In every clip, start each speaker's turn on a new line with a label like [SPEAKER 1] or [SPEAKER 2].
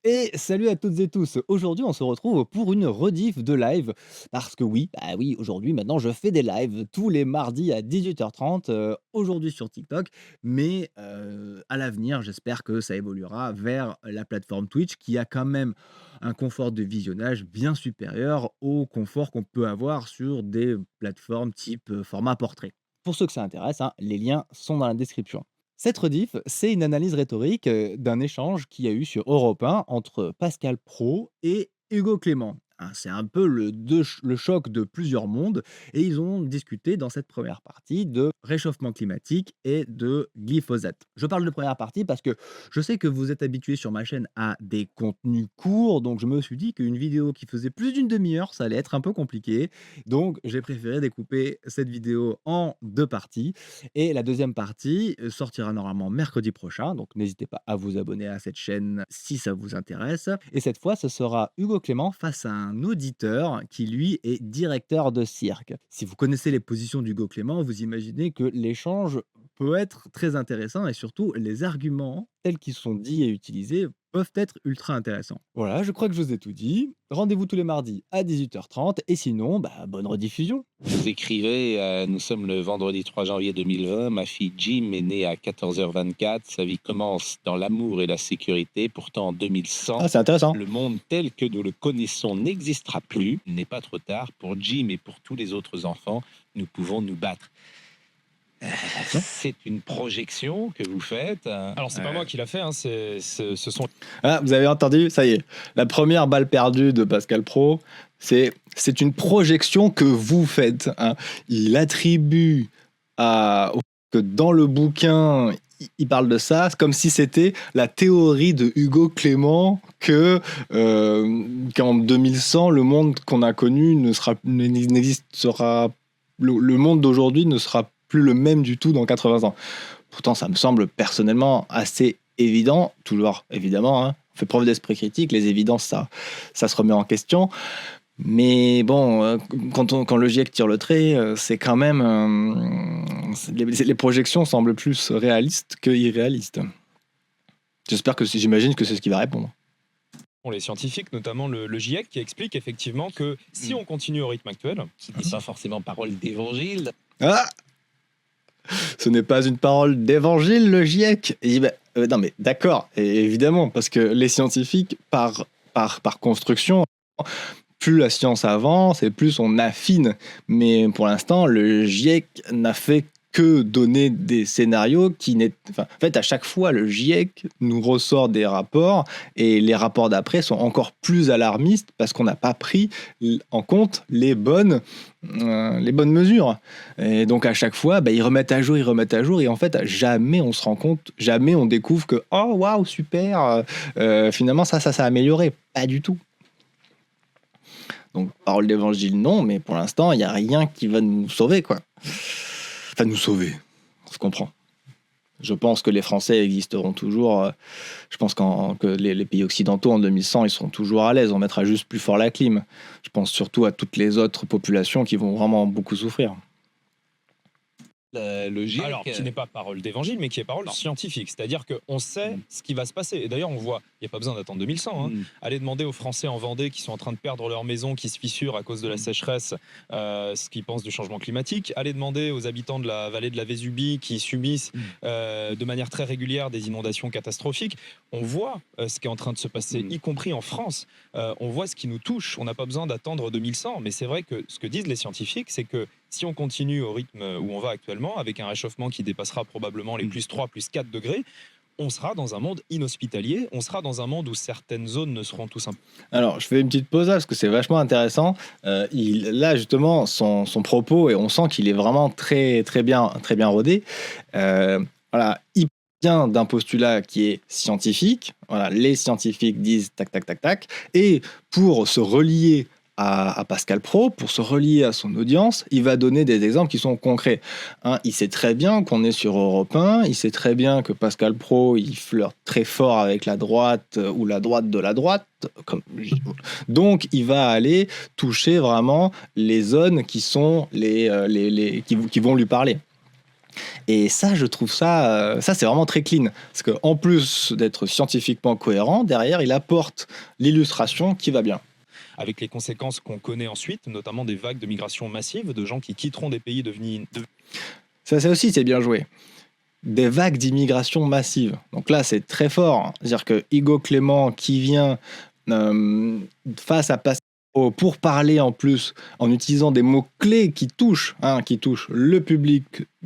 [SPEAKER 1] Et salut à toutes et tous. Aujourd'hui, on se retrouve pour une rediff de live. Parce que oui, bah oui, aujourd'hui, maintenant, je fais des lives tous les mardis à 18h30, aujourd'hui sur TikTok. Mais à l'avenir, j'espère que ça évoluera vers la plateforme Twitch qui a quand même un confort de visionnage bien supérieur au confort qu'on peut avoir sur des plateformes type format portrait. Pour ceux que ça intéresse, hein, les liens sont dans la description. Cette rediff, c'est une analyse rhétorique d'un échange qu'il y a eu sur Europe 1 entre Pascal Praud et Hugo Clément. Hein, c'est un peu le choc de plusieurs mondes et ils ont discuté dans cette première partie de réchauffement climatique et de glyphosate. Je parle de première partie parce que je sais que vous êtes habitués sur ma chaîne à des contenus courts, donc je me suis dit qu'une vidéo qui faisait plus d'une demi-heure, ça allait être un peu compliqué. Donc j'ai préféré découper cette vidéo en deux parties et la deuxième partie, sortira normalement mercredi prochain, donc n'hésitez pas à vous abonner à cette chaîne si ça vous intéresse. Et cette fois, ce sera Hugo Clément face à un auditeur qui, lui, est directeur de cirque. Si vous connaissez les positions d'Hugo Clément, vous imaginez que l'échange peut être très intéressant et surtout les arguments tels qu'ils sont dits et utilisés peuvent être ultra intéressants. Voilà, je crois que je vous ai tout dit. Rendez-vous tous les mardis à 18h30 et sinon, bah, bonne rediffusion.
[SPEAKER 2] Vous écrivez, nous sommes le vendredi 3 janvier 2020, ma fille Jim est née à 14h24, sa vie commence dans l'amour et la sécurité, pourtant en 2100,
[SPEAKER 1] Ah, c'est intéressant.
[SPEAKER 2] le monde tel que nous le connaissons n'existera plus, il n'est pas trop tard, pour Jim et pour tous les autres enfants, nous pouvons nous battre.
[SPEAKER 1] Attention.
[SPEAKER 2] C'est une projection que vous faites.
[SPEAKER 3] Alors, c'est pas moi qui l'a fait, hein, ce sont
[SPEAKER 1] Ah, vous avez entendu? Ça y est. La première balle perdue de Pascal Praud, c'est une projection que vous faites, hein. Il attribue que dans le bouquin, il parle de ça, c'est comme si c'était la théorie de Hugo Clément qu'en 2100, le monde qu'on a connu n'existera. Le monde d'aujourd'hui ne sera plus le même du tout dans 80 ans. Pourtant, ça me semble personnellement assez évident, toujours évidemment, hein. On fait preuve d'esprit critique, les évidences, ça se remet en question. Mais bon, quand le GIEC tire le trait, c'est quand même. Les projections semblent plus réalistes que irréalistes. J'imagine que c'est ce qu'il va répondre.
[SPEAKER 3] les scientifiques, notamment le GIEC, qui explique effectivement que si on continue au rythme actuel,
[SPEAKER 2] Qui n'est pas forcément parole d'évangile.
[SPEAKER 1] Ah, ce n'est pas une parole d'évangile, le GIEC. Il dit, non, mais d'accord, et évidemment, parce que les scientifiques, par construction, plus la science avance et plus on affine. Mais pour l'instant, le GIEC n'a fait que donner des scénarios en fait, à chaque fois, le GIEC nous ressort des rapports et les rapports d'après sont encore plus alarmistes parce qu'on n'a pas pris en compte les bonnes mesures. Et donc, à chaque fois, ils remettent à jour et en fait, jamais on se rend compte, jamais on découvre que, oh, waouh, super, finalement, ça a amélioré. Pas du tout. Donc, parole d'évangile, non, mais pour l'instant, il n'y a rien qui va nous sauver, quoi. Enfin, nous sauver, on se comprend. Je pense que les Français existeront toujours. Je pense que les pays occidentaux, en 2100, ils seront toujours à l'aise. On mettra juste plus fort la clim. Je pense surtout à toutes les autres populations qui vont vraiment beaucoup souffrir.
[SPEAKER 2] Le GIEC.
[SPEAKER 3] alors qui n'est pas parole d'évangile, mais qui est parole scientifique. C'est-à-dire qu'on sait ce qui va se passer. Et d'ailleurs, on voit, il n'y a pas besoin d'attendre 2100. Hein. Allez demander aux Français en Vendée qui sont en train de perdre leur maison, qui se fissurent à cause de la sécheresse, ce qu'ils pensent du changement climatique. Allez demander aux habitants de la vallée de la Vésubie qui subissent de manière très régulière des inondations catastrophiques. On voit ce qui est en train de se passer, y compris en France. On voit ce qui nous touche. On n'a pas besoin d'attendre 2100. Mais c'est vrai que ce que disent les scientifiques, c'est que si on continue au rythme où on va actuellement, avec un réchauffement qui dépassera probablement les plus 3, plus 4 degrés, on sera dans un monde inhospitalier, on sera dans un monde où certaines zones ne seront tout simplement...
[SPEAKER 1] Alors, je fais une petite pause là, parce que c'est vachement intéressant. Là, justement, son propos, et on sent qu'il est vraiment très, très bien rodé. Voilà, il vient d'un postulat qui est scientifique. Voilà, les scientifiques disent tac, tac, tac, tac. Et pour se relier à Pascal Praud, pour se relier à son audience, il va donner des exemples qui sont concrets. Hein, il sait très bien qu'on est sur Europe 1, il sait très bien que Pascal Praud, il flirte très fort avec la droite ou la droite de la droite. Donc, il va aller toucher vraiment les zones qui sont qui vont lui parler. Et ça, je trouve ça c'est vraiment très clean. Parce qu'en plus d'être scientifiquement cohérent, derrière, il apporte l'illustration qui va bien.
[SPEAKER 3] Avec les conséquences qu'on connaît ensuite, notamment des vagues de migration massive, de gens qui quitteront des pays devenus...
[SPEAKER 1] Ça aussi, c'est bien joué. Des vagues d'immigration massive. Donc là, c'est très fort, hein. C'est-à-dire que Hugo Clément qui vient face à Pascal Pro pour parler en plus en utilisant des mots-clés qui touchent le public,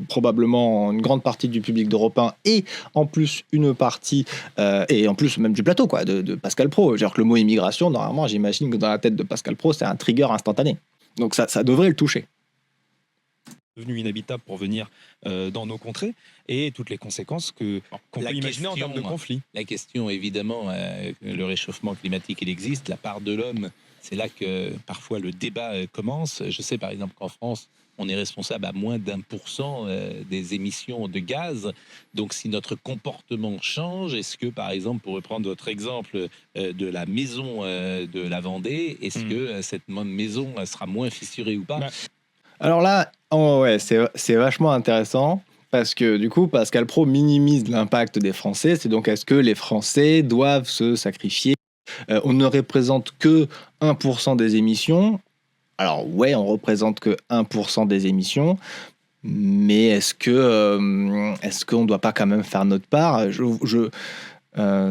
[SPEAKER 1] probablement une grande partie du public d'Europe 1 et en plus une partie, et en plus même du plateau quoi, de Pascal Pro. C'est-à-dire que le mot immigration, normalement, j'imagine que dans la tête de Pascal Pro, c'est un trigger instantané. Donc ça devrait le toucher.
[SPEAKER 3] Devenus inhabitables pour venir dans nos contrées et toutes les conséquences qu'on peut imaginer en termes de conflits.
[SPEAKER 2] La question, évidemment, le réchauffement climatique, il existe. La part de l'homme, c'est là que parfois le débat commence. Je sais par exemple qu'en France, on est responsable à moins d'1% des émissions de gaz. Donc si notre comportement change, est-ce que par exemple, pour reprendre votre exemple de la maison de la Vendée, est-ce que cette maison sera moins fissurée ou pas?
[SPEAKER 1] Alors là, ouais, c'est vachement intéressant parce que du coup, Pascal Pro minimise l'impact des Français. C'est donc est-ce que les Français doivent se sacrifier? On ne représente que 1% des émissions. Alors ouais, on représente que 1% des émissions, mais est-ce qu'on ne doit pas quand même faire notre part?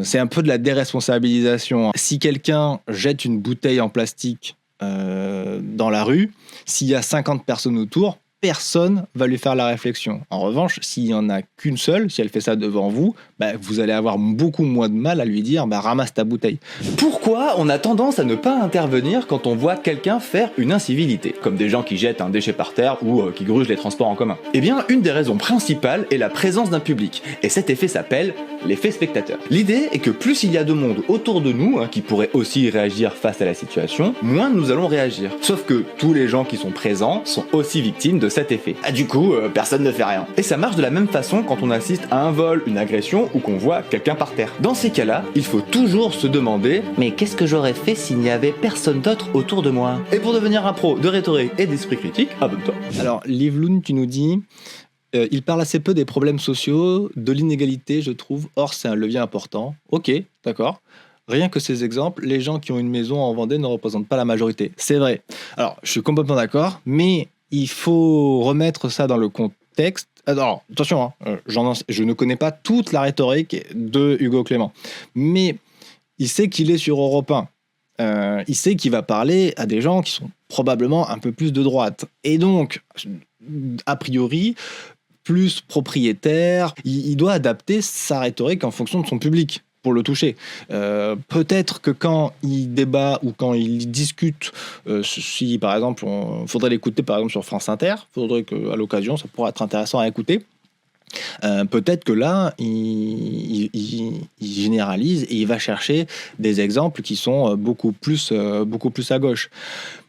[SPEAKER 1] C'est un peu de la déresponsabilisation. Si quelqu'un jette une bouteille en plastique dans la rue, s'il y a 50 personnes autour, personne va lui faire la réflexion. En revanche, s'il n'y en a qu'une seule, si elle fait ça devant vous, vous allez avoir beaucoup moins de mal à lui dire ramasse ta bouteille.
[SPEAKER 4] Pourquoi on a tendance à ne pas intervenir quand on voit quelqu'un faire une incivilité, comme des gens qui jettent un déchet par terre ou qui grugent les transports en commun? Eh bien, une des raisons principales est la présence d'un public, et cet effet s'appelle l'effet spectateur. L'idée est que plus il y a de monde autour de nous, qui pourrait aussi réagir face à la situation, moins nous allons réagir. Sauf que tous les gens qui sont présents sont aussi victimes de cet effet. Du coup, personne ne fait rien. Et ça marche de la même façon quand on assiste à un vol, une agression ou qu'on voit quelqu'un par terre. Dans ces cas-là, il faut toujours se demander « Mais qu'est-ce que j'aurais fait s'il n'y avait personne d'autre autour de moi ?» Et pour devenir un pro de rhétorique et d'esprit critique, abonne-toi.
[SPEAKER 1] Alors, Liv Loon, tu nous dis... il parle assez peu des problèmes sociaux, de l'inégalité, je trouve. Or, c'est un levier important. Ok, d'accord. Rien que ces exemples, les gens qui ont une maison en Vendée ne représentent pas la majorité. C'est vrai. Alors, je suis complètement d'accord, mais il faut remettre ça dans le contexte. Alors, attention, je ne connais pas toute la rhétorique de Hugo Clément, mais il sait qu'il est sur Europe 1. Il sait qu'il va parler à des gens qui sont probablement un peu plus de droite. Et donc, a priori, plus propriétaire, il doit adapter sa rhétorique en fonction de son public pour le toucher. Peut-être que quand il débat ou quand il discute, si par exemple, faudrait l'écouter par exemple sur France Inter, faudrait qu'à l'occasion, ça pourrait être intéressant à écouter. Peut-être que là, il généralise et il va chercher des exemples qui sont beaucoup plus à gauche.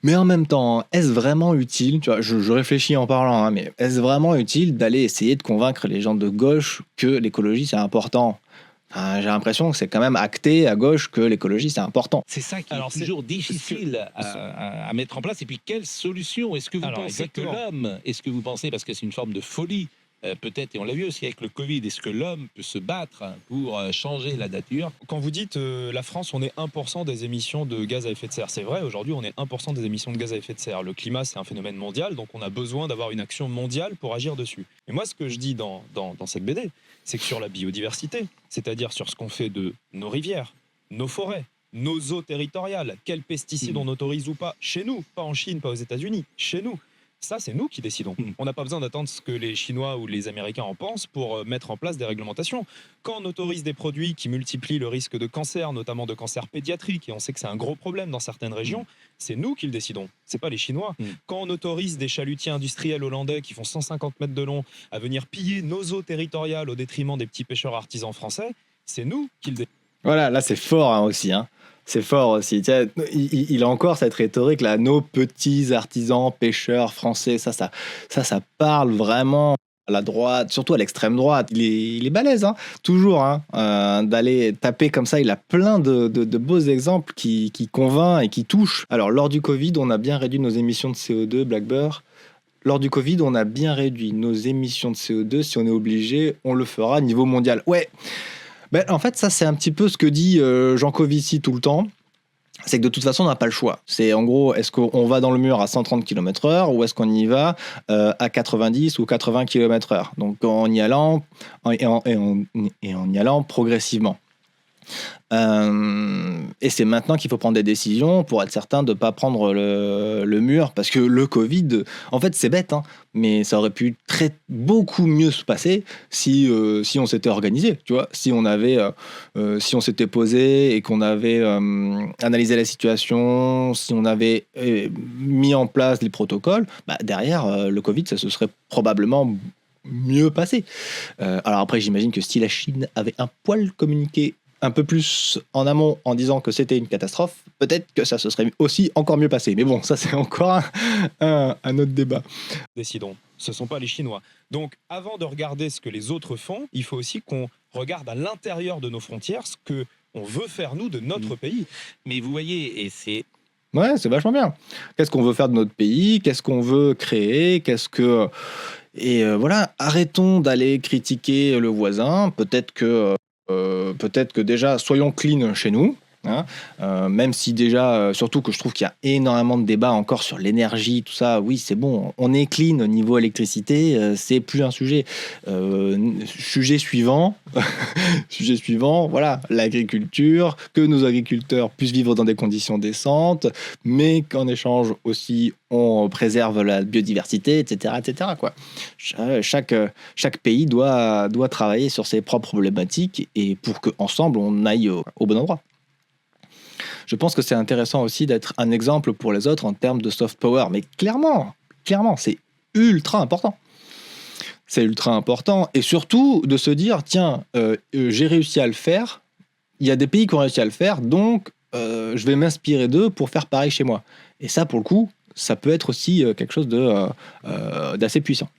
[SPEAKER 1] Mais en même temps, est-ce vraiment utile, tu vois, je réfléchis en parlant, mais est-ce vraiment utile d'aller essayer de convaincre les gens de gauche que l'écologie c'est important? J'ai l'impression que c'est quand même acté à gauche que l'écologie c'est important.
[SPEAKER 2] C'est ça qui est toujours difficile à mettre en place. Et puis quelle solution? Est-ce que vous pensez que l'homme, parce que c'est une forme de folie, peut-être, et on l'a vu aussi avec le Covid, est-ce que l'homme peut se battre pour changer la nature?
[SPEAKER 3] Quand vous dites la France, on est 1% des émissions de gaz à effet de serre, c'est vrai, aujourd'hui on est 1% des émissions de gaz à effet de serre. Le climat, c'est un phénomène mondial, donc on a besoin d'avoir une action mondiale pour agir dessus. Et moi, ce que je dis dans cette BD, c'est que sur la biodiversité, c'est-à-dire sur ce qu'on fait de nos rivières, nos forêts, nos eaux territoriales, quels pesticides on autorise ou pas, chez nous, pas en Chine, pas aux États-Unis, chez nous. Ça, c'est nous qui décidons. On n'a pas besoin d'attendre ce que les Chinois ou les Américains en pensent pour mettre en place des réglementations. Quand on autorise des produits qui multiplient le risque de cancer, notamment de cancer pédiatrique, et on sait que c'est un gros problème dans certaines régions, c'est nous qui le décidons, c'est pas les Chinois. Quand on autorise des chalutiers industriels hollandais qui font 150 mètres de long à venir piller nos eaux territoriales au détriment des petits pêcheurs artisans français, c'est nous qui le décidons.
[SPEAKER 1] Voilà, là c'est fort aussi. C'est fort aussi. Tiens, il a encore cette rhétorique là, nos petits artisans, pêcheurs français. Ça parle vraiment à la droite, surtout à l'extrême droite. Il est balèze, toujours, d'aller taper comme ça. Il a plein de beaux exemples qui convainc et qui touchent. Alors, lors du Covid, on a bien réduit nos émissions de CO2, Black Bear. lors du Covid, on a bien réduit nos émissions de CO2. Si on est obligé, on le fera à niveau mondial. Ouais, ben, en fait, ça, c'est un petit peu ce que dit Jean Covici tout le temps. C'est que de toute façon, on n'a pas le choix. C'est en gros, est-ce qu'on va dans le mur à 130 km/h ou est-ce qu'on y va à 90 ou 80 km/h. Donc en y allant, en y allant progressivement. Et c'est maintenant qu'il faut prendre des décisions pour être certain de ne pas prendre le mur, parce que le Covid, en fait c'est bête, hein, mais ça aurait pu beaucoup mieux se passer si on s'était organisé, tu vois, si on s'était posé et qu'on avait analysé la situation, si on avait mis en place les protocoles, bah, derrière le Covid ça se serait probablement mieux passé. Alors après j'imagine que si la Chine avait un poil communiqué un peu plus en amont en disant que c'était une catastrophe, peut-être que ça se serait aussi encore mieux passé. Mais bon, ça c'est encore un autre débat.
[SPEAKER 3] Décidons, ce ne sont pas les Chinois. Donc avant de regarder ce que les autres font, il faut aussi qu'on regarde à l'intérieur de nos frontières ce qu'on veut faire nous de notre pays.
[SPEAKER 2] Mais vous voyez, et c'est...
[SPEAKER 1] Ouais, c'est vachement bien. Qu'est-ce qu'on veut faire de notre pays? Qu'est-ce qu'on veut créer? Et voilà, arrêtons d'aller critiquer le voisin. Peut-être que déjà, soyons clean chez nous. Hein, même si déjà, surtout que je trouve qu'il y a énormément de débats encore sur l'énergie, tout ça, oui c'est bon, on est clean au niveau électricité, c'est plus un sujet. Sujet suivant, sujet suivant, voilà, l'agriculture, que nos agriculteurs puissent vivre dans des conditions décentes, mais qu'en échange aussi on préserve la biodiversité, etc. etc. quoi. Chaque pays doit travailler sur ses propres problématiques et pour qu'ensemble on aille au bon endroit. Je pense que c'est intéressant aussi d'être un exemple pour les autres en termes de soft power. Mais clairement, c'est ultra important. C'est ultra important. Et surtout de se dire, tiens, j'ai réussi à le faire. Il y a des pays qui ont réussi à le faire, donc je vais m'inspirer d'eux pour faire pareil chez moi. Et ça, pour le coup, ça peut être aussi quelque chose d'assez puissant.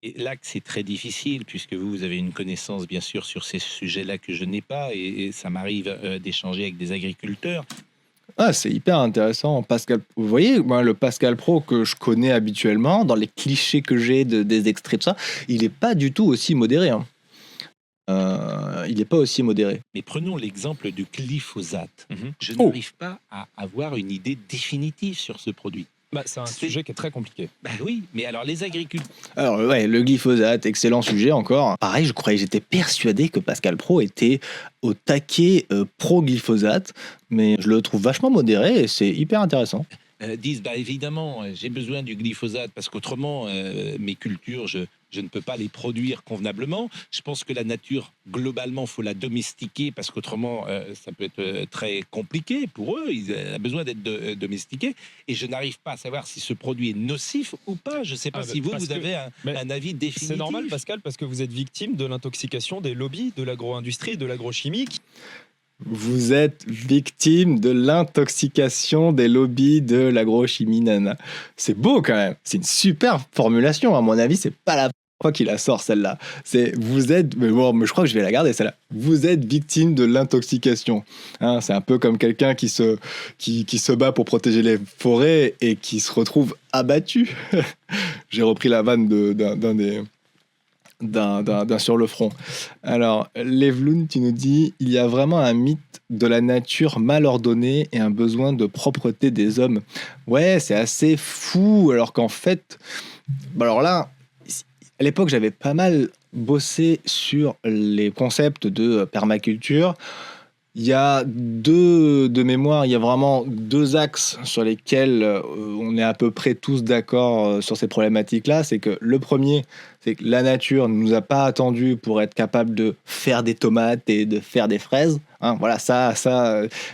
[SPEAKER 2] Et là, c'est très difficile, puisque vous avez une connaissance, bien sûr, sur ces sujets-là que je n'ai pas, et ça m'arrive d'échanger avec des agriculteurs.
[SPEAKER 1] Ah, c'est hyper intéressant. Pascal, vous voyez, moi, le Pascal Pro que je connais habituellement, dans les clichés que j'ai des extraits de ça, il n'est pas du tout aussi modéré. Hein. Il n'est pas aussi modéré.
[SPEAKER 2] Mais prenons l'exemple du glyphosate. Je n'arrive pas à avoir une idée définitive sur ce produit.
[SPEAKER 3] Bah, c'est un sujet qui est très compliqué.
[SPEAKER 2] Bah oui, mais alors les agriculteurs...
[SPEAKER 1] Alors ouais, le glyphosate, excellent sujet encore. Pareil, j'étais persuadé que Pascal Pro était au taquet pro-glyphosate, mais je le trouve vachement modéré et c'est hyper intéressant.
[SPEAKER 2] Disent, bah évidemment, j'ai besoin du glyphosate parce qu'autrement, mes cultures, je ne peux pas les produire convenablement. Je pense que la nature, globalement, faut la domestiquer parce qu'autrement, ça peut être très compliqué pour eux. Ils ont besoin d'être domestiqués. Et je n'arrive pas à savoir si ce produit est nocif ou pas. Je ne sais pas si vous avez un avis définitif.
[SPEAKER 3] C'est normal, Pascal, parce que vous êtes victime de l'intoxication des lobbies de l'agro-industrie et de l'agrochimie.
[SPEAKER 1] Vous êtes victime de l'intoxication des lobbies de l'agrochimie, nana. C'est beau quand même. C'est une super formulation. À mon avis, c'est pas la fois qu'il la sort celle-là. Vous êtes, mais je crois que je vais la garder celle-là. Vous êtes victime de l'intoxication. Hein, c'est un peu comme quelqu'un qui se bat pour protéger les forêts et qui se retrouve abattu. J'ai repris la vanne d'un sur le front. Alors, Levloun, tu nous dis, il y a vraiment un mythe de la nature mal ordonnée et un besoin de propreté des hommes. Ouais, c'est assez fou, alors qu'en fait, alors là, à l'époque, j'avais pas mal bossé sur les concepts de permaculture. Il y a de mémoire, il y a vraiment deux axes sur lesquels on est à peu près tous d'accord sur ces problématiques-là. C'est que le premier, c'est que la nature ne nous a pas attendu pour être capable de faire des tomates et de faire des fraises. Hein, voilà,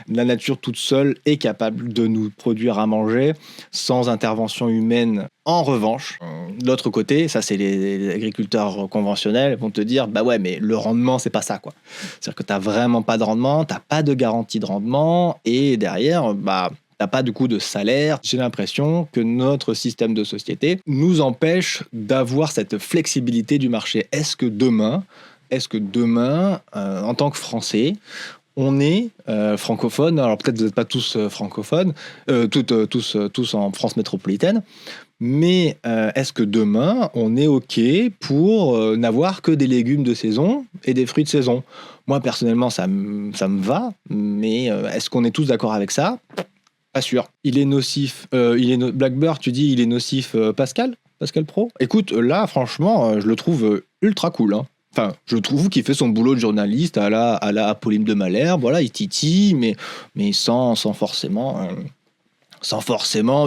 [SPEAKER 1] la nature toute seule est capable de nous produire à manger sans intervention humaine. En revanche, de l'autre côté, ça c'est les agriculteurs conventionnels vont te dire, bah ouais, mais le rendement, c'est pas ça, quoi. C'est-à-dire que t'as vraiment pas de rendement, t'as pas de garantie de rendement, et derrière, bah, t'as pas du coup de salaire. J'ai l'impression que notre système de société nous empêche d'avoir cette flexibilité du marché. Est-ce que demain, en tant que Français, on est francophone, alors peut-être vous n'êtes pas tous francophones, tous en France métropolitaine, Mais est-ce que demain, on est OK pour n'avoir que des légumes de saison et des fruits de saison? Moi, personnellement, ça me va, mais est-ce qu'on est tous d'accord avec ça? Pas sûr. Il est nocif. Blackbird, tu dis, il est nocif, Pascal? Pascal Pro? Écoute, là, franchement, je le trouve ultra cool, hein. Enfin, je trouve qu'il fait son boulot de journaliste à la Apolline de Malherbe. Voilà, il titille, mais sans forcément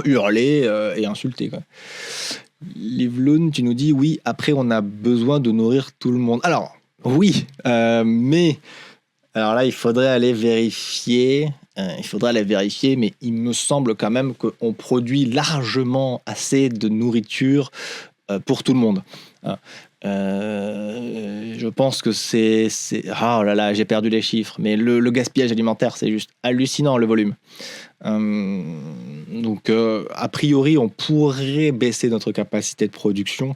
[SPEAKER 1] hurler et insulter, quoi. Livloun, tu nous dis oui, après on a besoin de nourrir tout le monde. Alors, oui, mais alors là, il faudrait aller vérifier. Mais il me semble quand même qu'on produit largement assez de nourriture pour tout le monde, hein. Je pense que oh là là, j'ai perdu les chiffres, mais le gaspillage alimentaire, c'est juste hallucinant, le volume. Donc, a priori, on pourrait baisser notre capacité de production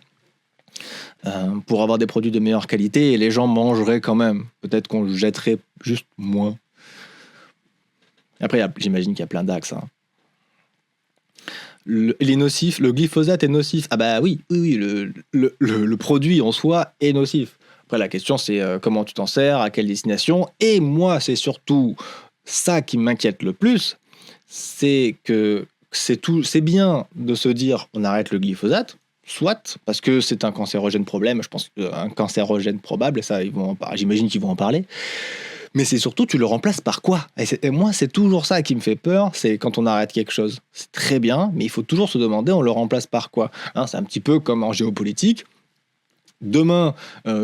[SPEAKER 1] pour avoir des produits de meilleure qualité et les gens mangeraient quand même. Peut-être qu'on jetterait juste moins. Après, j'imagine qu'il y a plein d'axes, hein. Il est nocif, le glyphosate est nocif. Ah bah oui, le produit en soi est nocif. Après, la question, c'est comment tu t'en sers, à quelle destination. Et moi, c'est surtout ça qui m'inquiète le plus, c'est que c'est bien de se dire on arrête le glyphosate, soit, parce que c'est un cancérogène problème, je pense un cancérogène probable, et ça, j'imagine qu'ils vont en parler. Mais c'est surtout, tu le remplaces par quoi? Et moi, c'est toujours ça qui me fait peur, c'est quand on arrête quelque chose. C'est très bien, mais il faut toujours se demander, on le remplace par quoi, hein? C'est un petit peu comme en géopolitique. Demain,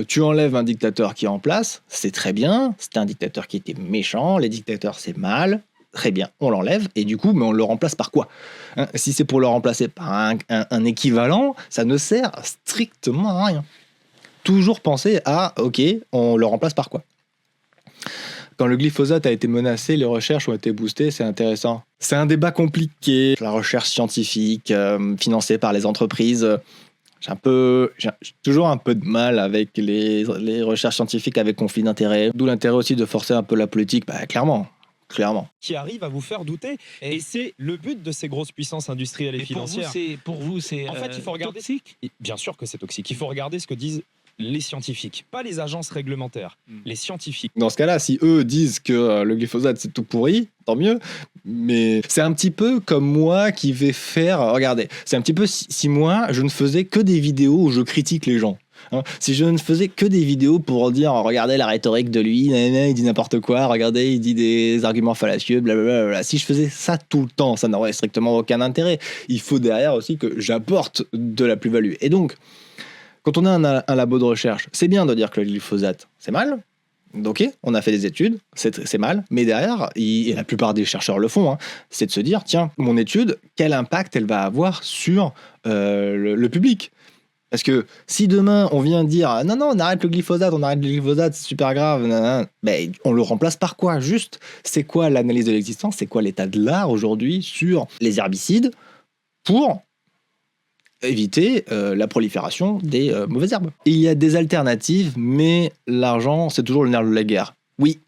[SPEAKER 1] tu enlèves un dictateur qui est en place, c'est très bien, c'était un dictateur qui était méchant, les dictateurs c'est mal, très bien, on l'enlève, et du coup, mais on le remplace par quoi, hein? Si c'est pour le remplacer par un équivalent, ça ne sert strictement à rien. Toujours penser à, ok, on le remplace par quoi? Quand le glyphosate a été menacé, les recherches ont été boostées, c'est intéressant. C'est un débat compliqué, la recherche scientifique, financée par les entreprises. J'ai toujours un peu de mal avec les recherches scientifiques avec conflit d'intérêts. D'où l'intérêt aussi de forcer un peu la politique, clairement.
[SPEAKER 3] Qui arrive à vous faire douter. Et c'est le but de ces grosses puissances industrielles et financières.
[SPEAKER 2] Pour vous, c'est
[SPEAKER 3] En fait, il faut regarder.
[SPEAKER 2] toxique.
[SPEAKER 3] Bien sûr que c'est toxique. Il faut regarder ce que disent les scientifiques, pas les agences réglementaires, les scientifiques.
[SPEAKER 1] Dans ce cas-là, si eux disent que le glyphosate c'est tout pourri, tant mieux. Mais c'est un petit peu comme moi qui vais faire. Regardez, c'est un petit peu si moi je ne faisais que des vidéos où je critique les gens. Hein, si je ne faisais que des vidéos pour dire regardez la rhétorique de lui, il dit n'importe quoi, regardez, il dit des arguments fallacieux, blablabla. Si je faisais ça tout le temps, ça n'aurait strictement aucun intérêt. Il faut derrière aussi que j'apporte de la plus-value. Et donc, quand on a un labo de recherche, c'est bien de dire que le glyphosate, c'est mal. Ok, on a fait des études, c'est mal. Mais derrière, et la plupart des chercheurs le font, hein, c'est de se dire, tiens, mon étude, quel impact elle va avoir sur le public? Parce que si demain, on vient dire, non, on arrête le glyphosate, c'est super grave, ben, on le remplace par quoi? Juste, c'est quoi l'analyse de l'existence? C'est quoi l'état de l'art aujourd'hui sur les herbicides pour éviter la prolifération des mauvaises herbes. Il y a des alternatives, mais l'argent, c'est toujours le nerf de la guerre. Oui.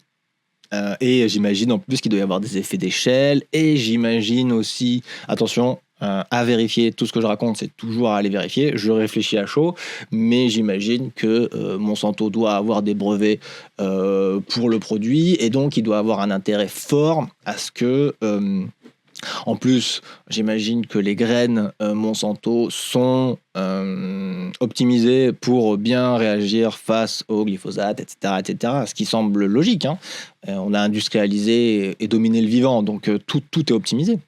[SPEAKER 1] Et j'imagine en plus qu'il doit y avoir des effets d'échelle, et j'imagine aussi, attention, à vérifier, tout ce que je raconte, c'est toujours à aller vérifier, je réfléchis à chaud, mais j'imagine que Monsanto doit avoir des brevets pour le produit, et donc il doit avoir un intérêt fort à ce que... En plus, j'imagine que les graines Monsanto sont optimisées pour bien réagir face au glyphosate, etc. Ce qui semble logique, hein. On a industrialisé et dominé le vivant, donc tout est optimisé.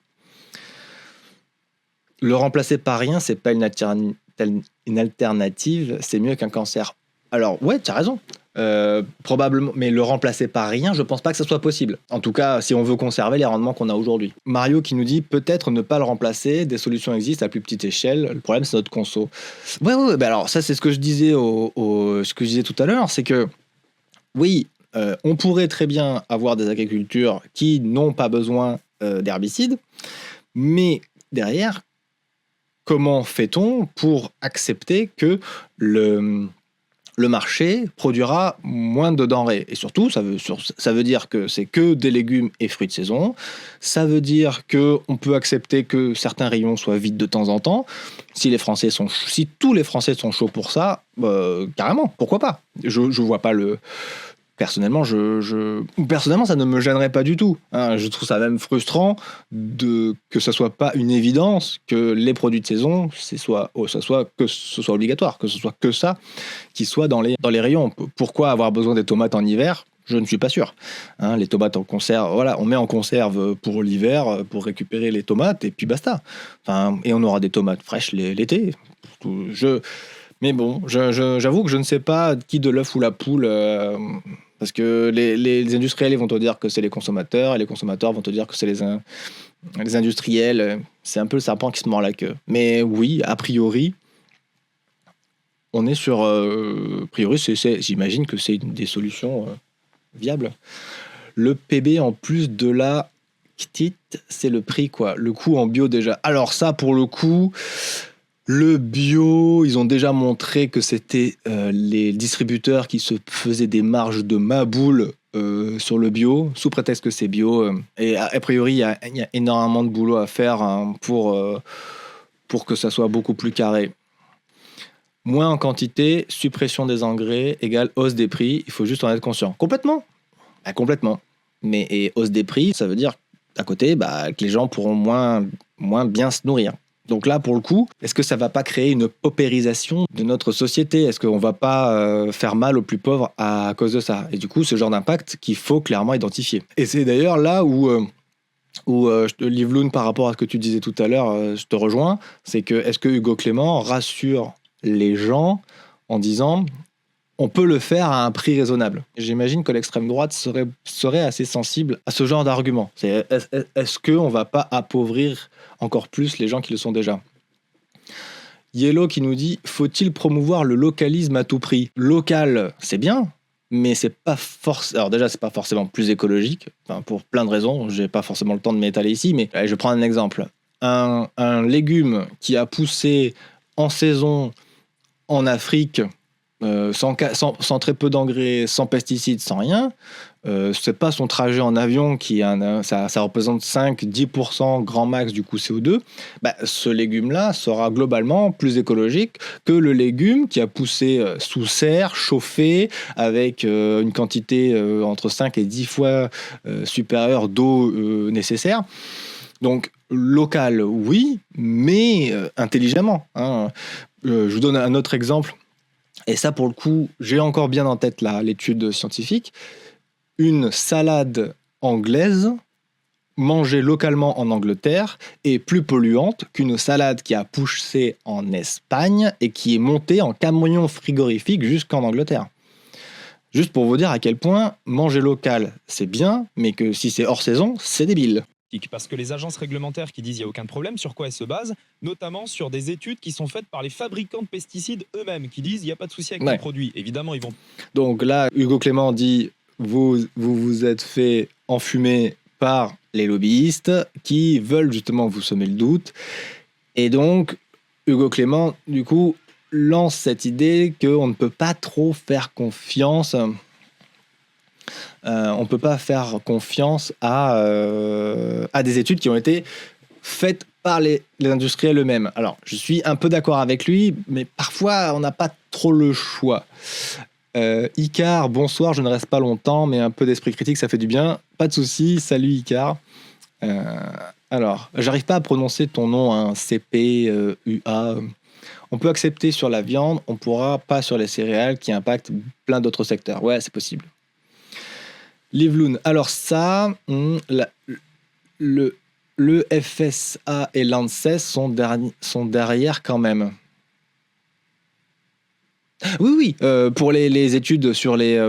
[SPEAKER 1] Le remplacer par rien, c'est pas une alternative, c'est mieux qu'un cancer. Alors, ouais, tu as raison. Probablement, mais le remplacer par rien, je pense pas que ça soit possible. En tout cas, si on veut conserver les rendements qu'on a aujourd'hui. Mario qui nous dit peut-être ne pas le remplacer, des solutions existent à plus petite échelle. Le problème, c'est notre conso. Ouais, bah alors ça, c'est ce que je disais ce que je disais tout à l'heure, c'est que oui, on pourrait très bien avoir des agricultures qui n'ont pas besoin d'herbicides, mais derrière, comment fait-on pour accepter que le marché produira moins de denrées. Et surtout, ça veut dire que c'est que des légumes et fruits de saison. Ça veut dire qu'on peut accepter que certains rayons soient vides de temps en temps. Si tous les Français sont chauds pour ça, carrément, pourquoi pas ? Je vois pas le... Personnellement, personnellement, ça ne me gênerait pas du tout. Hein. Je trouve ça même frustrant que ce soit pas une évidence que les produits de saison, que ce soit obligatoire, que ce soit que ça qui soit dans les rayons. Pourquoi avoir besoin des tomates en hiver ? Je ne suis pas sûr. Hein, les tomates en conserve, voilà, on met en conserve pour l'hiver, pour récupérer les tomates, et puis basta. Enfin, et on aura des tomates fraîches l'été. Mais bon, j'avoue que je ne sais pas qui de l'œuf ou la poule, parce que les industriels vont te dire que c'est les consommateurs, et les consommateurs vont te dire que c'est les industriels. C'est un peu le serpent qui se mord la queue. Mais oui, a priori, on est sur... a priori, j'imagine que c'est une des solutions viables. Le PB, en plus de la KTIT, c'est le prix, quoi. Le coût en bio, déjà. Alors ça, pour le coup... Le bio, ils ont déjà montré que c'était les distributeurs qui se faisaient des marges de maboule sur le bio, sous prétexte que c'est bio. Et a priori, il y a énormément de boulot à faire, hein, pour que ça soit beaucoup plus carré. Moins en quantité, suppression des engrais égale hausse des prix. Il faut juste en être conscient. Complètement. Complètement. Et hausse des prix, ça veut dire, à côté, que les gens pourront moins bien se nourrir. Donc là, pour le coup, est-ce que ça va pas créer une paupérisation de notre société ? Est-ce qu'on va pas faire mal aux plus pauvres à cause de ça ? Et du coup, ce genre d'impact qu'il faut clairement identifier. Et c'est d'ailleurs là où Livloun, par rapport à ce que tu disais tout à l'heure, je te rejoins, c'est que est-ce que Hugo Clément rassure les gens en disant on peut le faire à un prix raisonnable ? J'imagine que l'extrême droite serait assez sensible à ce genre d'argument. Est-ce qu'on va pas appauvrir encore plus les gens qui le sont déjà ? Yellow qui nous dit « Faut-il promouvoir le localisme à tout prix ?» Local, c'est bien, mais c'est pas alors déjà, c'est pas forcément plus écologique, pour plein de raisons. J'ai pas forcément le temps de m'étaler ici, mais allez, je prends un exemple. Un légume qui a poussé en saison en Afrique, sans très peu d'engrais, sans pesticides, sans rien, c'est pas son trajet en avion ça représente 5-10% grand max du coût CO2. Ce légume-là sera globalement plus écologique que le légume qui a poussé sous serre, chauffé, avec une quantité entre 5 et 10 fois supérieure d'eau nécessaire. Donc local, oui, mais intelligemment. Hein. Je vous donne un autre exemple. Et ça, pour le coup, j'ai encore bien en tête l'étude scientifique. Une salade anglaise mangée localement en Angleterre est plus polluante qu'une salade qui a poussé en Espagne et qui est montée en camion frigorifique jusqu'en Angleterre. Juste pour vous dire à quel point manger local, c'est bien, mais que si c'est hors saison, c'est débile.
[SPEAKER 3] Parce que les agences réglementaires qui disent qu'il n'y a aucun problème, sur quoi elles se basent ? Notamment sur des études qui sont faites par les fabricants de pesticides eux-mêmes, qui disent qu'il n'y a pas de souci avec les produits. Évidemment, ils vont...
[SPEAKER 1] Donc là, Hugo Clément dit vous êtes fait enfumer par les lobbyistes qui veulent justement vous semer le doute. Et donc, Hugo Clément, du coup, lance cette idée qu'on ne peut pas trop faire confiance... on ne peut pas faire confiance à des études qui ont été faites par les industriels eux-mêmes. Alors, je suis un peu d'accord avec lui, mais parfois, on n'a pas trop le choix. Icar, bonsoir, je ne reste pas longtemps, mais un peu d'esprit critique, ça fait du bien. Pas de souci, salut Icar. Alors, j'arrive pas à prononcer ton nom, hein, CPUA. On peut accepter sur la viande, on pourra pas sur les céréales qui impactent plein d'autres secteurs. Ouais, c'est possible. Livloun, alors ça, le FSA et l'ANSES sont derrière quand même. Oui, pour les études sur les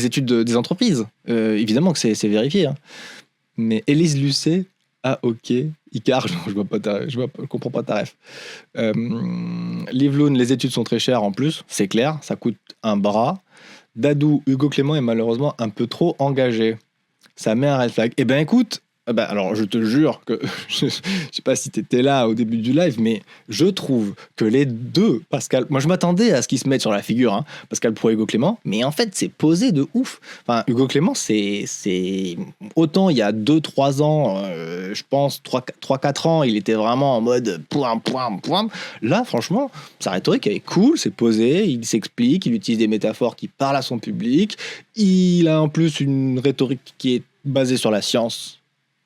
[SPEAKER 1] études des entreprises, évidemment que c'est vérifié. Hein. Mais Élise Lucet, ok, Icar, je comprends pas ta ref. Livloun, les études sont très chères en plus, c'est clair, ça coûte un bras. Dadou, Hugo Clément est malheureusement un peu trop engagé. Ça met un red flag. Eh ben écoute, Bah, alors, je te jure que je sais pas si tu étais là au début du live, mais je trouve que les deux, Pascal, moi je m'attendais à ce qu'ils se mettent sur la figure, hein, Pascal Pro et Hugo Clément, mais en fait c'est posé de ouf. Enfin, Hugo Clément, c'est autant il y a 2-3 ans, je pense 3-4 ans, il était vraiment en mode point, point, point. Là, franchement, sa rhétorique elle est cool, c'est posé, il s'explique, il utilise des métaphores qui parlent à son public, il a en plus une rhétorique qui est basée sur la science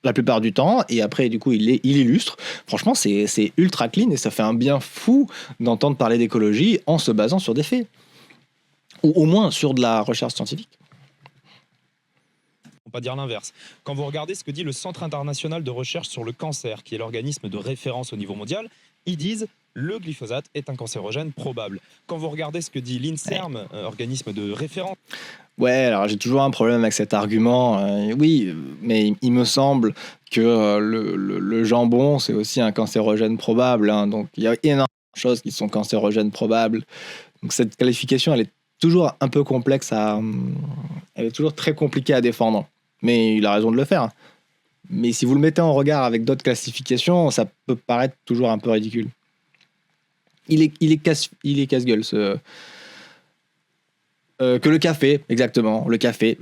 [SPEAKER 1] la plupart du temps, et après du coup il illustre. Franchement c'est ultra clean et ça fait un bien fou d'entendre parler d'écologie en se basant sur des faits, ou au moins sur de la recherche scientifique.
[SPEAKER 3] On pas dire l'inverse. Quand vous regardez ce que dit le Centre international de recherche sur le cancer, qui est l'organisme de référence au niveau mondial, ils disent le glyphosate est un cancérogène probable. Quand vous regardez ce que dit l'INSERM, organisme de référence...
[SPEAKER 1] Ouais, alors j'ai toujours un problème avec cet argument. Oui, mais il me semble que le jambon, c'est aussi un cancérogène probable, hein. Donc il y a énormément de choses qui sont cancérogènes probables. Donc cette qualification, elle est toujours un peu complexe elle est toujours très compliquée à défendre. Mais il a raison de le faire. Mais si vous le mettez en regard avec d'autres classifications, ça peut paraître toujours un peu ridicule. Il est casse-gueule, que le café, exactement, le café.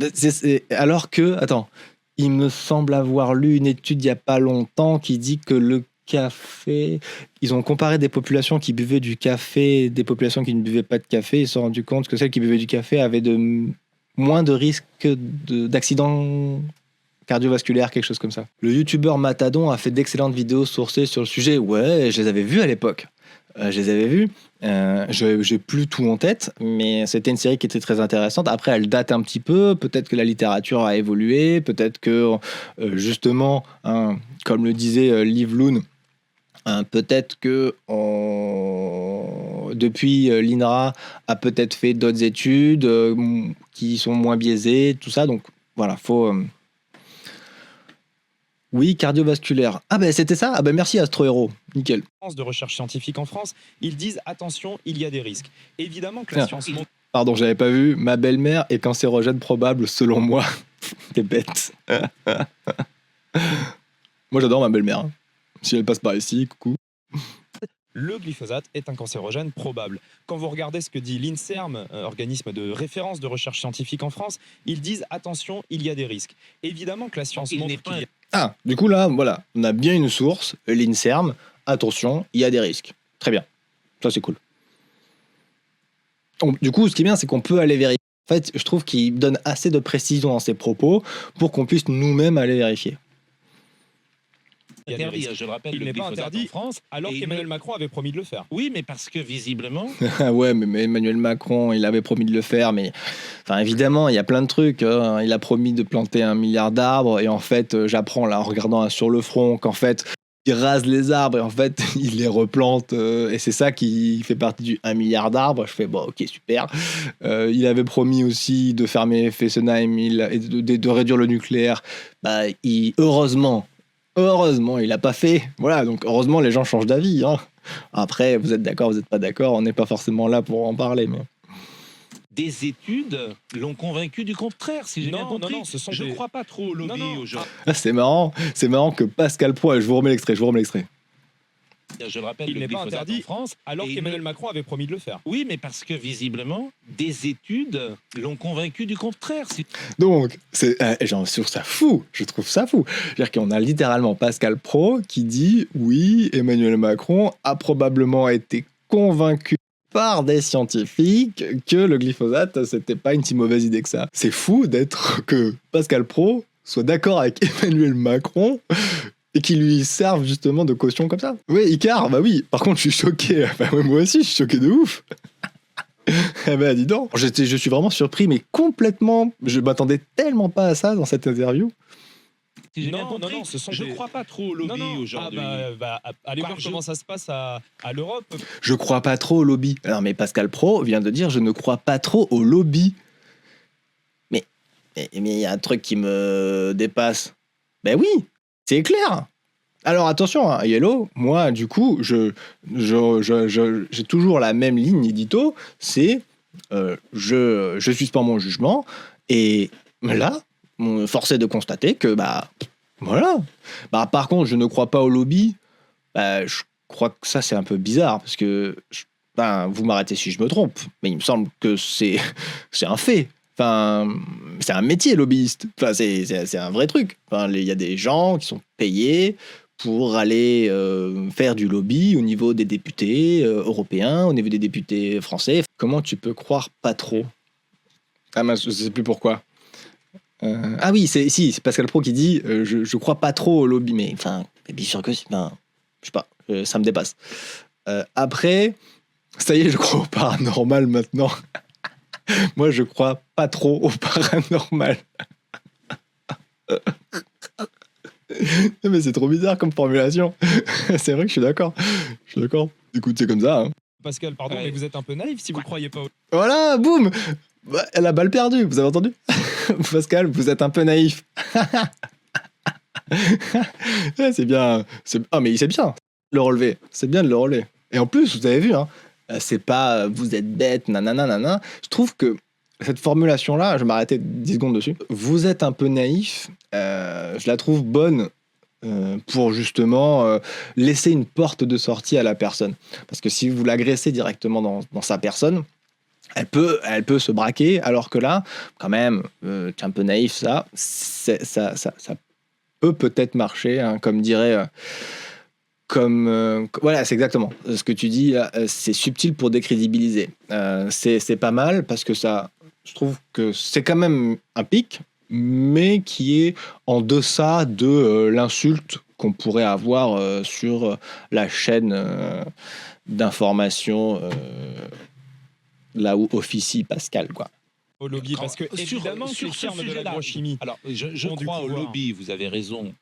[SPEAKER 1] Alors que, attends, il me semble avoir lu une étude il n'y a pas longtemps qui dit que le café... Ils ont comparé des populations qui buvaient du café et des populations qui ne buvaient pas de café. Ils se sont rendus compte que celles qui buvaient du café avaient moins de risques d'accidents cardiovasculaires, quelque chose comme ça. Le youtubeur Matadon a fait d'excellentes vidéos sourcées sur le sujet. Ouais, je les avais vues à l'époque. J'ai plus tout en tête, mais c'était une série qui était très intéressante. Après, elle date un petit peu. Peut-être que la littérature a évolué. Peut-être que, justement, hein, comme le disait Liv Loon, peut-être que depuis l'INRA a peut-être fait d'autres études qui sont moins biaisées, tout ça. Donc voilà, faut... Oui, cardiovasculaire. Ah ben c'était ça. Ah ben merci Astro Hero. Nickel.
[SPEAKER 3] De recherche scientifique en France, ils disent attention, il y a des risques. Évidemment que la science montre...
[SPEAKER 1] Pardon, j'avais pas vu. Ma belle-mère est cancérogène probable selon moi. T'es bête. Moi j'adore ma belle-mère. Hein. Si elle passe par ici, coucou.
[SPEAKER 3] Le glyphosate est un cancérogène probable. Quand vous regardez ce que dit l'INSERM, organisme de référence de recherche scientifique en France, ils disent attention, il y a des risques. Évidemment que la science montre qu'il y a...
[SPEAKER 1] Ah, du coup là, voilà, on a bien une source, l'INSERM. Attention, il y a des risques. Très bien. Ça c'est cool. Donc, du coup, ce qui est bien, c'est qu'on peut aller vérifier. En fait, je trouve qu'il donne assez de précision dans ses propos pour qu'on puisse nous-mêmes aller vérifier.
[SPEAKER 2] Interdit, je le rappelle,
[SPEAKER 3] il n'est pas interdit en France, alors qu'Emmanuel Macron avait promis de le faire.
[SPEAKER 2] Oui, mais parce que visiblement...
[SPEAKER 1] Ouais, mais Emmanuel Macron, il avait promis de le faire, mais... Enfin, évidemment, il y a plein de trucs. Hein. Il a promis de planter 1 milliard d'arbres, et en fait, j'apprends là, en regardant Sur le front, qu'en fait, il rase les arbres, et en fait, il les replante, et c'est ça qui fait partie du 1 milliard d'arbres. Je fais, bon, ok, super. Il avait promis aussi de fermer Fessenheim et de réduire le nucléaire. Bah, Heureusement, il l'a pas fait. Voilà, donc heureusement, les gens changent d'avis. Hein. Après, vous êtes d'accord, vous n'êtes pas d'accord, on n'est pas forcément là pour en parler. Mais...
[SPEAKER 2] Des études l'ont convaincu du contraire, si j'ai bien compris.
[SPEAKER 3] Non, ce sont
[SPEAKER 2] je ne crois pas trop au lobby aujourd'hui.
[SPEAKER 1] Ah, c'est marrant que Pascal Pro, je vous remets l'extrait.
[SPEAKER 2] Je le rappelle,
[SPEAKER 3] il n'est pas interdit en France, alors qu'Emmanuel Macron avait promis de le faire.
[SPEAKER 2] Oui, mais parce que visiblement, des études l'ont convaincu du contraire.
[SPEAKER 1] Donc, je trouve ça fou. C'est-à-dire qu'on a littéralement Pascal Pro qui dit « Oui, Emmanuel Macron a probablement été convaincu par des scientifiques que le glyphosate, c'était pas une si mauvaise idée que ça. » C'est fou que Pascal Pro soit d'accord avec Emmanuel Macron et qui lui servent justement de caution comme ça. Oui, Icar, bah oui. Par contre, je suis choqué. Bah, moi aussi, je suis choqué de ouf. Eh ben, dis donc. Je suis vraiment surpris, mais complètement. Je m'attendais tellement pas à ça dans cette interview.
[SPEAKER 2] Si non, je ne crois pas trop au lobby aujourd'hui.
[SPEAKER 3] Allez voir comment ça se passe à l'Europe.
[SPEAKER 1] Je crois pas trop au lobby. Alors, mais Pascal Pro vient de dire je ne crois pas trop au lobby. Mais il y a un truc qui me dépasse. Ben oui. C'est clair. Alors attention, hein, Yellow, moi du coup, j'ai toujours la même ligne édito, c'est je suspends mon jugement, et là, force est de constater que Voilà. Bah, par contre, je ne crois pas au lobby. Bah, je crois que ça, c'est un peu bizarre parce que vous m'arrêtez si je me trompe, mais il me semble que c'est c'est un fait. Enfin, c'est un métier lobbyiste. Enfin, c'est un vrai truc. Enfin, il y a des gens qui sont payés pour aller faire du lobby au niveau des députés européens, au niveau des députés français. Comment tu peux croire pas trop? Ah mince, je sais plus pourquoi. Ah oui, c'est Pascal Pro qui dit je crois pas trop au lobby, mais enfin, bien sûr que si. Enfin, je sais pas, ça me dépasse. Après, ça y est, je crois au paranormal maintenant. Moi, je crois pas trop au paranormal. Mais c'est trop bizarre comme formulation. C'est vrai que je suis d'accord. Je suis d'accord. Écoute, c'est comme ça. Hein.
[SPEAKER 3] Pascal, pardon, mais vous êtes un peu naïf si vous croyez pas.
[SPEAKER 1] Voilà, boum. Bah, elle a balle perdue, vous avez entendu? Pascal, vous êtes un peu naïf. Ouais, c'est bien. Ah, mais c'est bien le relever. C'est bien de le relever. Et en plus, vous avez vu, hein, c'est pas vous êtes bête, nanana, nanana. Je trouve que cette formulation-là, je vais m'arrêter 10 secondes dessus. Vous êtes un peu naïf, je la trouve bonne pour justement laisser une porte de sortie à la personne. Parce que si vous l'agressez directement dans sa personne, elle peut se braquer, alors que là, quand même, tu es un peu naïf, ça peut peut-être marcher, hein, comme dirait... voilà, c'est exactement ce que tu dis, c'est subtil pour décrédibiliser. C'est pas mal parce que ça, je trouve que c'est quand même un pic, mais qui est en deçà de l'insulte qu'on pourrait avoir sur la chaîne d'information là où officie Pascal, quoi.
[SPEAKER 3] Au lobby, parce que évidemment
[SPEAKER 2] sur
[SPEAKER 3] que
[SPEAKER 2] ce
[SPEAKER 3] les termes de
[SPEAKER 2] sujet-là,
[SPEAKER 3] l'agrochimie.
[SPEAKER 2] alors je
[SPEAKER 3] ont du
[SPEAKER 2] crois au
[SPEAKER 3] pouvoir.
[SPEAKER 2] lobby, vous avez raison,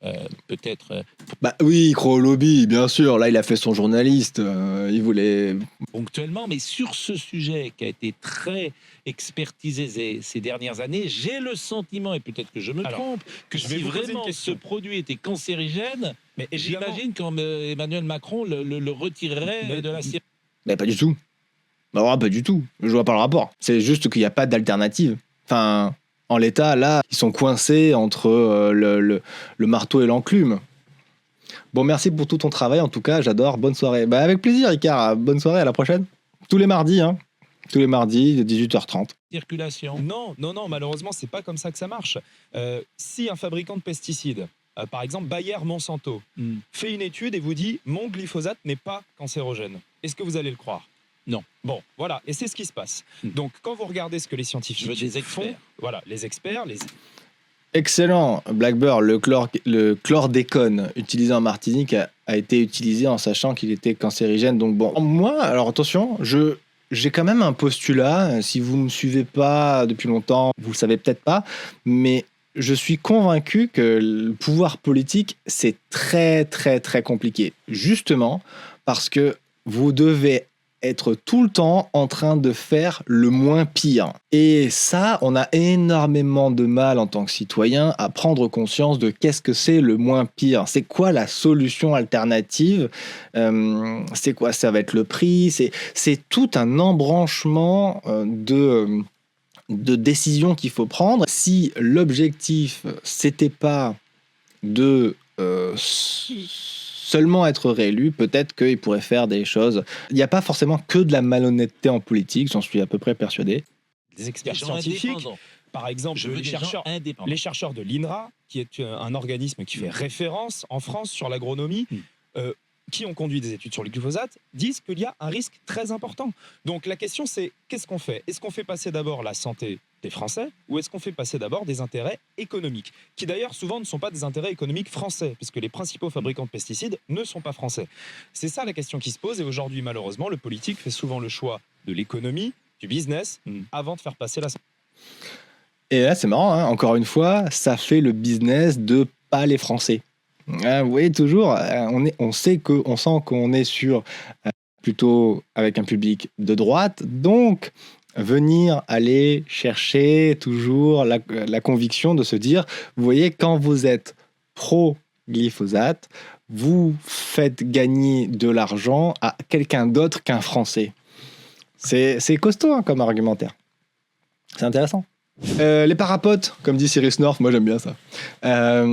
[SPEAKER 2] peut-être
[SPEAKER 1] Bah oui, il croit au lobby, bien sûr. Là, il a fait son journaliste. Il voulait.
[SPEAKER 2] ponctuellement, mais sur ce sujet qui a été très expertisé ces dernières années, j'ai le sentiment, et peut-être que je me trompe, que
[SPEAKER 3] je vais
[SPEAKER 2] si
[SPEAKER 3] vous poser une
[SPEAKER 2] vraiment ce
[SPEAKER 3] question.
[SPEAKER 2] produit était cancérigène,
[SPEAKER 3] Mais évidemment,
[SPEAKER 2] j'imagine qu'Emmanuel Macron le retirerait
[SPEAKER 3] Mais-
[SPEAKER 2] de la circulation.
[SPEAKER 1] Mais pas du tout. Bah, pas du tout. Je vois pas le rapport. C'est juste qu'il n'y a pas d'alternative. Enfin, en l'état, là, ils sont coincés entre le marteau et l'enclume. Bon, merci pour tout ton travail. En tout cas, j'adore. Bonne soirée. Bah, avec plaisir, Ricard. Bonne soirée. À la prochaine. Tous les mardis, hein. Tous les mardis, de 18h30.
[SPEAKER 3] Non, malheureusement, c'est pas comme ça que ça marche. Si un fabricant de pesticides, par exemple Bayer Monsanto, fait une étude et vous dit mon glyphosate n'est pas cancérogène, est-ce que vous allez le croire?
[SPEAKER 2] Non.
[SPEAKER 3] Bon, voilà, et c'est ce qui se passe. Donc, quand vous regardez ce que les
[SPEAKER 2] Je veux
[SPEAKER 3] scientifiques
[SPEAKER 2] des
[SPEAKER 3] font,
[SPEAKER 2] experts.
[SPEAKER 3] voilà, les experts,
[SPEAKER 1] Excellent. Blackbird, le chlordécone utilisé en Martinique a été utilisé en sachant qu'il était cancérigène. Donc bon, moi, alors attention, j'ai quand même un postulat. Si vous ne me suivez pas depuis longtemps, vous le savez peut-être pas, mais je suis convaincu que le pouvoir politique, c'est très très très compliqué. Justement parce que vous devez être tout le temps en train de faire le moins pire. Et ça, on a énormément de mal en tant que citoyen à prendre conscience de qu'est-ce que c'est le moins pire. C'est quoi la solution alternative? C'est quoi? Ça va être le prix. C'est tout un embranchement de décisions qu'il faut prendre. Si l'objectif, c'était pas de seulement être réélu, peut-être qu'il pourrait faire des choses. Il n'y a pas forcément que de la malhonnêteté en politique, j'en suis à peu près persuadé.
[SPEAKER 3] les experts
[SPEAKER 2] Des gens
[SPEAKER 3] scientifiques,
[SPEAKER 2] indépendants.
[SPEAKER 3] par exemple,
[SPEAKER 2] Je veux
[SPEAKER 3] les
[SPEAKER 2] des gens
[SPEAKER 3] chercheurs,
[SPEAKER 2] indépendants.
[SPEAKER 3] les chercheurs de l'INRA, qui est un organisme qui fait référence en France sur l'agronomie, qui ont conduit des études sur le glyphosate, disent qu'il y a un risque très important. Donc la question c'est, qu'est-ce qu'on fait? Est-ce qu'on fait passer d'abord la santé des Français ou est-ce qu'on fait passer d'abord des intérêts économiques, qui d'ailleurs souvent ne sont pas des intérêts économiques français, puisque les principaux fabricants de pesticides ne sont pas français. C'est ça la question qui se pose, et aujourd'hui malheureusement le politique fait souvent le choix de l'économie, du business, avant de faire passer la santé.
[SPEAKER 1] Et là, c'est marrant, hein, encore une fois, ça fait le business de pas les Français. Oui, toujours, on sent qu'on est sur plutôt avec un public de droite, donc venir aller chercher toujours la conviction de se dire, vous voyez, quand vous êtes pro-glyphosate, vous faites gagner de l'argent à quelqu'un d'autre qu'un Français. C'est costaud hein, comme argumentaire. C'est intéressant. Les parapotes, comme dit Cyrus North, moi j'aime bien ça.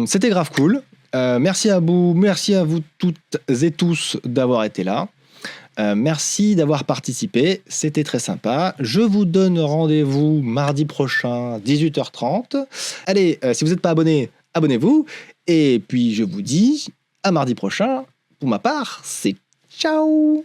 [SPEAKER 1] C'était grave cool. Merci à vous toutes et tous d'avoir été là. Merci d'avoir participé, c'était très sympa. Je vous donne rendez-vous mardi prochain, 18h30. Allez, si vous n'êtes pas abonné, abonnez-vous. Et puis je vous dis à mardi prochain. Pour ma part, c'est ciao.